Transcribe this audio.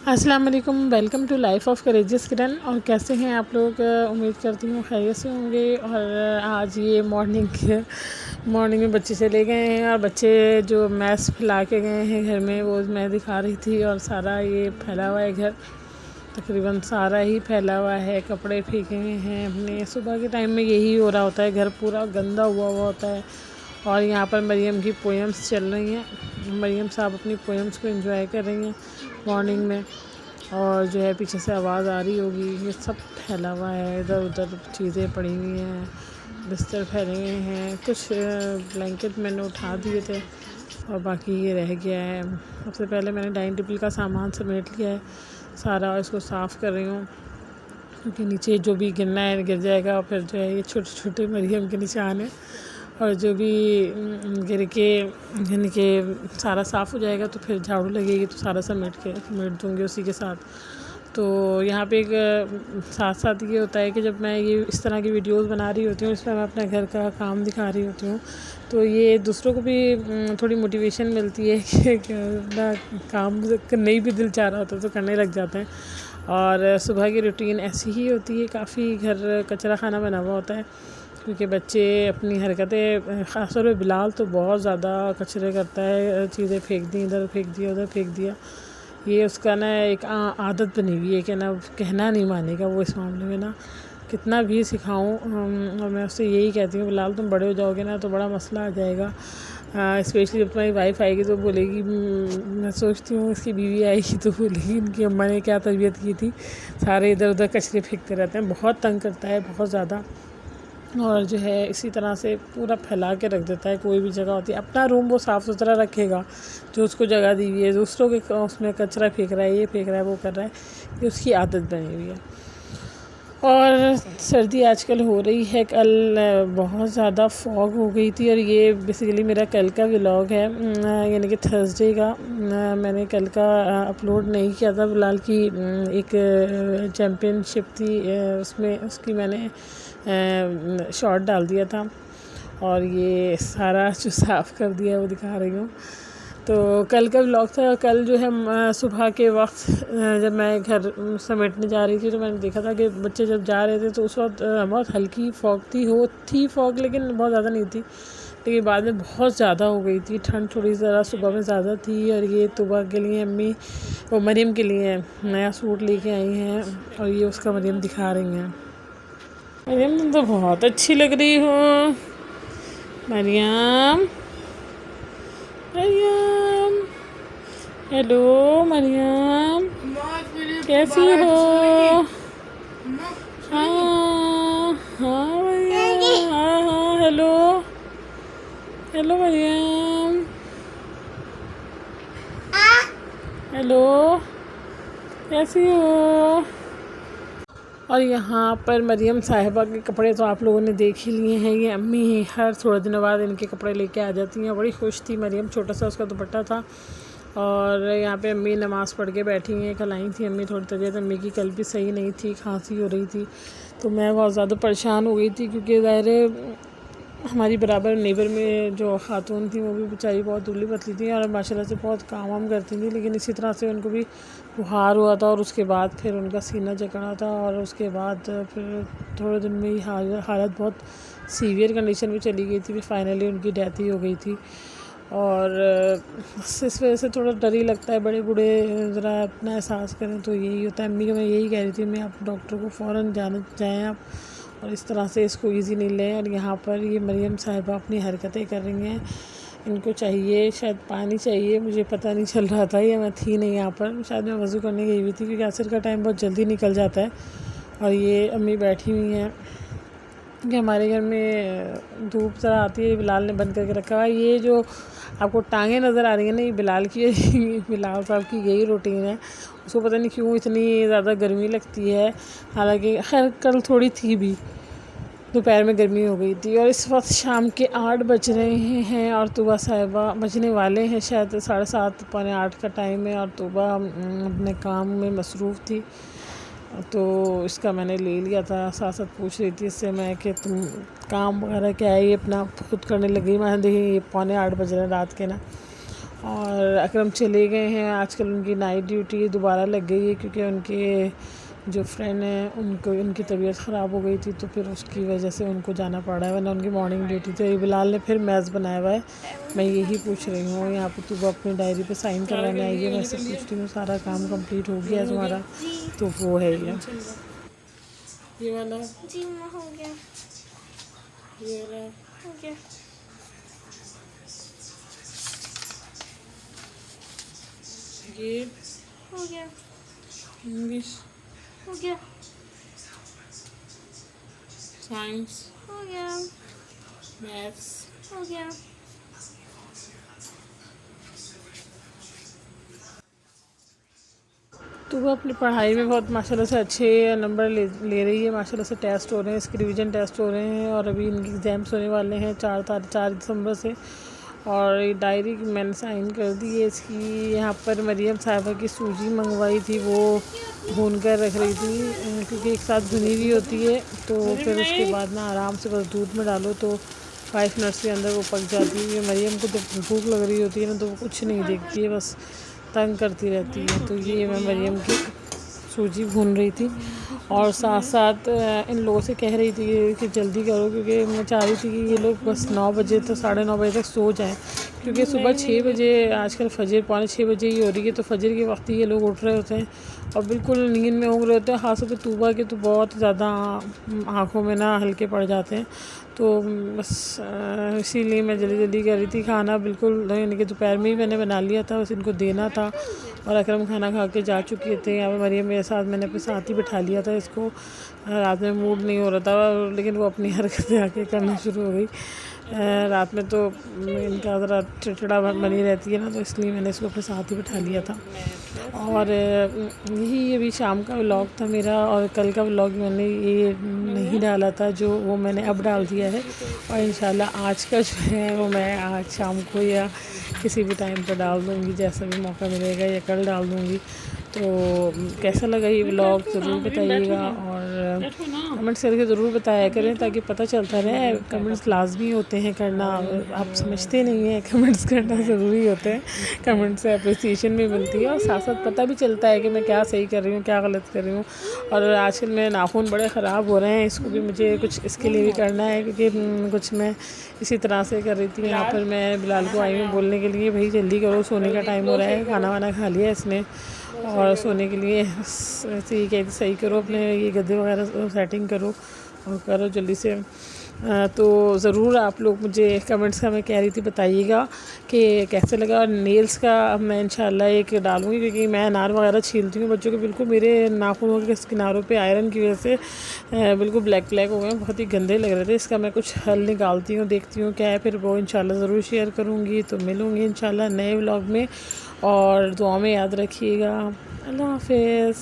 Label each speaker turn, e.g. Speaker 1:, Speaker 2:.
Speaker 1: السلام علیکم، welcome to life of کریجیس کرن۔ اور کیسے ہیں آپ لوگ؟ امید کرتی ہوں خیریت سے ہوں گے۔ اور آج یہ مارننگ میں بچے چلے گئے ہیں اور بچے جو میس پھیلا کے گئے ہیں گھر میں وہ میں دکھا رہی تھی، اور سارا یہ پھیلا ہوا ہے گھر، تقریباً سارا ہی پھیلا ہوا ہے، کپڑے پھینکے ہوئے ہیں اپنے۔ صبح کے ٹائم میں یہی ہو رہا ہوتا ہے، گھر پورا گندا ہوا ہوتا ہے۔ اور یہاں پر مریم کی پوئمس چل رہی ہیں، مریم صاحب اپنی پوئمس کو انجوائے کر رہی ہیں مارننگ میں۔ اور جو ہے پیچھے سے آواز آ رہی ہوگی، یہ سب پھیلا ہوا ہے، ادھر ادھر چیزیں پڑی ہوئی ہیں، بستر پھیلے ہوئے ہیں، کچھ بلینکٹ میں نے اٹھا دیے تھے اور باقی یہ رہ گیا ہے۔ سب سے پہلے میں نے ڈائننگ ٹیبل کا سامان سمیٹ لیا ہے سارا، اور اس کو صاف کر رہی ہوں کیونکہ نیچے جو بھی گرنا ہے گر جائے گا، اور پھر جو ہے یہ چھوٹے چھوٹے مریم کے نشان ہیں، اور جو بھی گر کے یعنی کہ سارا صاف ہو جائے گا تو پھر جھاڑو لگے گی تو سارا سمیٹ دوں گی اسی کے ساتھ۔ تو یہاں پہ ایک ساتھ ساتھ یہ ہوتا ہے کہ جب میں یہ اس طرح کی ویڈیوز بنا رہی ہوتی ہوں، اس میں میں اپنے گھر کا کام دکھا رہی ہوتی ہوں، تو یہ دوسروں کو بھی تھوڑی موٹیویشن ملتی ہے کہ کام کرنے ہی بھی دل چاہ رہا ہوتا ہے تو کرنے لگ جاتے ہیں۔ اور صبح کی روٹین ایسی ہی ہوتی ہے، کافی گھر کچرا خانہ بنا ہوا ہوتا ہے کیونکہ بچے اپنی حرکتیں، خاص طور پہ بلال تو بہت زیادہ کچرے کرتا ہے، چیزیں پھینک دیں، ادھر پھینک دیا ادھر پھینک دیا۔ یہ اس کا نا ایک عادت بنی ہوئی ہے کہ نا کہنا نہیں مانے گا وہ اس معاملے میں، نا کتنا بھی سکھاؤں۔ اور میں اس سے یہی کہتی ہوں بلال تم بڑے ہو جاؤ گے نا تو بڑا مسئلہ آ جائے گا، اسپیشلی جب تمہاری وائف آئے گی تو بولے گی، میں سوچتی ہوں اس کی بیوی آئے گی تو بولے گی ان کی اماں نے کیا تربیت کی تھی، سارے ادھر ادھر کچرے پھینکتے رہتے ہیں، بہت تنگ کرتا ہے بہت زیادہ۔ اور جو ہے اسی طرح سے پورا پھیلا کے رکھ دیتا ہے، کوئی بھی جگہ ہوتی ہے اپنا روم وہ صاف ستھرا رکھے گا جو اس کو جگہ دی ہوئی ہے، دوسروں کے اس میں کچرا پھینک رہا ہے، یہ پھینک رہا ہے وہ کر رہا ہے، یہ اس کی عادت بنی ہوئی ہے۔ اور سردی آج کل ہو رہی ہے، کل بہت زیادہ فوگ ہو گئی تھی، اور یہ بیسیکلی میرا کل کا ولاگ ہے، یعنی کہ تھرسڈے کا۔ میں نے کل کا اپلوڈ نہیں کیا تھا، بلال کی ایک چیمپئن شپ تھی، اس کی میں نے شارٹ ڈال دیا تھا، اور یہ سارا جو صاف کر دیا وہ دکھا رہی ہوں۔ تو کل کا ولاگ تھا، کل جو ہے صبح کے وقت جب میں گھر سمیٹنے جا رہی تھی تو میں نے دیکھا تھا کہ بچے جب جا رہے تھے تو اس وقت بہت ہلکی فوگ تھی فوگ، لیکن بہت زیادہ نہیں تھی، لیکن بعد میں بہت زیادہ ہو گئی تھی، ٹھنڈ تھوڑی ذرا صبح میں زیادہ تھی۔ اور یہ طبع کے لیے امی وہ مریم کے لیے نیا سوٹ لے کے آئی ہیں، اور یہ اس کا مریم دکھا رہی ہیں۔ مریم تم تو بہت اچھی لگ رہی ہو، مریم مریم، ہیلو مریم، کیسی ہو؟ ہاں ہاں مریم، ہاں ہاں، ہیلو ہیلو مریم، ہیلو کیسی ہو؟ اور یہاں پر مریم صاحبہ کے کپڑے تو آپ لوگوں نے دیکھ ہی لیے ہیں، یہ امی ہر تھوڑے دنوں بعد ان کے کپڑے لے کے آ جاتی ہیں، بڑی خوش تھی مریم، چھوٹا سا اس کا دوپٹہ تھا۔ اور یہاں پہ امی نماز پڑھ کے بیٹھی ہیں، کل آئی تھیں امی، تھوڑی طبیعت امی کی کل بھی صحیح نہیں تھی، کھانسی ہو رہی تھی، تو میں بہت زیادہ پریشان ہو گئی تھی کیونکہ ظاہر ہے ہماری برابر نیبر میں جو خاتون تھیں وہ بھی بیچاری بہت دبلی پتلی تھیں اور ماشاء اللہ سے بہت کام وام کرتی تھیں، لیکن اسی طرح سے ان کو بھی بخار ہوا تھا، اور اس کے بعد پھر ان کا سینہ جکڑا تھا، اور اس کے بعد پھر تھوڑے دن میں ہی حالت بہت سیویئر کنڈیشن میں چلی گئی تھی، پھر فائنلی ان کی ڈیتھ ہی ہو گئی تھی۔ اور اس وجہ سے تھوڑا ڈر ہی لگتا ہے، بڑے بوڑھے ذرا اپنا احساس کریں تو یہی ہوتا ہے۔ امی کو میں یہی کہہ رہی تھی میں آپ ڈاکٹر کو فوراً جائیں آپ، اور اس طرح سے اس کو ایزی نہیں لیں۔ اور یہاں پر یہ مریم صاحبہ اپنی حرکتیں کر رہی ہیں، ان کو چاہیے شاید پانی چاہیے، مجھے پتہ نہیں چل رہا تھا، یا میں تھی نہیں یہاں پر، شاید میں وضو کرنے گئی ہوئی تھی کیونکہ عصر کا ٹائم بہت جلدی نکل جاتا ہے۔ اور یہ امی بیٹھی ہوئی ہیں کہ ہمارے گھر میں دھوپ ذرا آتی ہے، بلال نے بند کر کے رکھا ہوا ہے۔ یہ جو آپ کو ٹانگیں نظر آ رہی ہیں نا، یہ بلال کی بلال صاحب کی یہی روٹین ہے، اس کو پتہ نہیں کیوں اتنی زیادہ گرمی لگتی ہے، حالانکہ خیر کل تھوڑی تھی بھی، دوپہر میں گرمی ہو گئی تھی۔ اور اس وقت شام کے 8 بج رہے ہیں، اور طبع صاحبہ بجنے والے ہیں، شاید 7:30 پونے 8 کا ٹائم ہے، اور طبع اپنے کام میں مصروف تھی، تو اس کا میں نے لے لیا تھا، ساتھ ساتھ پوچھ رہی تھی اس سے میں کہ تم کام وغیرہ کیا ہے، یہ اپنا خود کرنے لگی، میں دیکھی یہ 7:45 بج رہے ہیں رات کے نا۔ اور اکرم چلے گئے ہیں، آج کل ان کی نائٹ ڈیوٹی دوبارہ لگ گئی ہے کیونکہ ان کے جو فرینڈ ہیں ان کی طبیعت خراب ہو گئی تھی، تو پھر اس کی وجہ سے ان کو جانا پڑا ہے، ورنہ ان کی مارننگ ڈیوٹی تھی۔ بلال نے پھر میز بنایا ہوا ہے، میں یہی پوچھ رہی ہوں یہاں پہ تو اپنی ڈائری پہ سائن کروانے آئی ہے، میں سے پوچھتی ہوں سارا کام کمپلیٹ ہو گیا ہے تمہارا؟ تو وہ ہے یہ والا
Speaker 2: جی ہو گیا،
Speaker 1: یہ والا
Speaker 2: ہو گیا،
Speaker 1: یہ
Speaker 2: ہو گیا،
Speaker 1: انگلش،
Speaker 2: ہو گیا،
Speaker 1: سائنس،
Speaker 2: ہو گیا،
Speaker 1: میتھس،
Speaker 2: ہو گیا۔
Speaker 1: تو وہ اپنی پڑھائی میں بہت ماشاء اللہ سے اچھے نمبر لے رہی ہے، ماشاء اللہ سے ٹیسٹ ہو رہے ہیں، اس کے ریویژن ٹیسٹ ہو رہے ہیں، اور ابھی ان کے ایگزامس ہونے والے ہیں 4 دسمبر سے۔ اور یہ ڈائری میں نے سائن کر دی ہے اس کی۔ یہاں پر مریم صاحبہ کی سوجی منگوائی تھی، وہ بھون کر رکھ رہی تھی کیونکہ ایک ساتھ بھنی ہوئی ہوتی ہے، تو پھر اس کے بعد نا آرام سے بس دودھ میں ڈالو تو 5 منٹس کے اندر وہ پک جاتی ہے۔ مریم کو جب بھوک لگ رہی ہوتی ہے نا تو وہ کچھ نہیں دیکھتی ہے، بس تنگ کرتی رہتی ہے۔ تو یہ میں مریم کی سوجی بھون رہی تھی، اور ساتھ ساتھ ان لوگوں سے کہہ رہی تھی کہ جلدی کرو، کیونکہ میں چاہ رہی تھی کہ یہ لوگ بس 9 بجے تو 9:30 بجے تک سو جائیں، کیونکہ صبح 6 بجے آج کل فجر 5:45 بجے ہی ہو رہی ہے، تو فجر کے وقت ہی یہ لوگ اٹھ رہے ہوتے ہیں اور بالکل نیند میں اونگ رہے ہوتے ہیں، خاص طور پہ طوبہ کے تو بہت زیادہ آنکھوں میں نا ہلکے پڑ جاتے ہیں۔ تو بس اسی لیے میں جلدی کر رہی تھی۔ کھانا بالکل یعنی کہ دوپہر میں ہی میں نے بنا لیا تھا، بس ان کو دینا تھا، اور اکرم کھانا کھا کے جا چکے تھے۔ یہاں پہ مریم میرے ساتھ، میں نے اپنے ساتھ ہی بٹھا لیا تھا اس کو، رات میں موڈ نہیں ہو رہا تھا لیکن وہ اپنی حرکتیں آ کے کرنا شروع ہو گئی۔ رات میں تو ان کا ذرا چڑچڑا بنی رہتی ہے نا، تو اس لیے میں نے اس کو اپنے ساتھ ہی بٹھا لیا تھا۔ اور یہی ابھی شام کا ولاگ تھا میرا، اور کل کا ولاگ میں نے یہ نہیں ڈالا تھا جو وہ میں نے اب ڈال دیا ہے، اور انشاءاللہ آج کا جو ہے وہ میں آج شام کو یا کسی بھی ٹائم پہ ڈال دوں گی، جیسا بھی موقع ملے گا، یا کل ڈال دوں گی۔ تو کیسا لگا یہ ولاگ ضرور بتائیے گا، اور کمنٹس کر کے ضرور بتایا کریں تاکہ پتہ چلتا رہے۔ کمنٹس لازمی ہوتے ہیں کرنا، آپ سمجھتے نہیں ہیں، کمنٹس کرنا ضروری ہوتے ہیں، کمنٹ سے اپریسیشن بھی ملتی ہے، اور ساتھ ساتھ پتہ بھی چلتا ہے کہ میں کیا صحیح کر رہی ہوں، کیا غلط کر رہی ہوں۔ اور آج کل میرے ناخن بڑے خراب ہو رہے ہیں، اس کو بھی مجھے کچھ اس کے لیے بھی کرنا ہے، کیونکہ کچھ میں اسی طرح سے کر رہی تھی۔ یہاں پر میں بلال کو آئی ہوں بولنے کے لیے بھائی جلدی کرو، سونے کا ٹائم ہو رہا ہے، کھانا وانا کھا لیا اس نے، اور سونے کے لیے ایسے ہی کہتی صحیح کرو اپنے یہ گدے وغیرہ سیٹنگ کرو، اور کرو جلدی سے۔ تو ضرور آپ لوگ مجھے کمنٹس کا میں کہہ رہی تھی بتائیے گا کہ کیسے لگا۔ اور نیلز کا اب میں انشاءاللہ ایک ڈالوں گی، کیونکہ میں انار وغیرہ چھیلتی ہوں بچوں کے، بالکل میرے ناخنوں کے کناروں پہ آئرن کی وجہ سے بالکل بلیک ہو گئے ہیں، بہت ہی گندے لگ رہے تھے۔ اس کا میں کچھ حل نکالتی ہوں، دیکھتی ہوں کیا ہے، پھر وہ انشاءاللہ ضرور شیئر کروں گی۔ تو ملوں گی انشاءاللہ نئے ولاگ میں، اور دعا میں یاد رکھیے گا۔ اللہ حافظ۔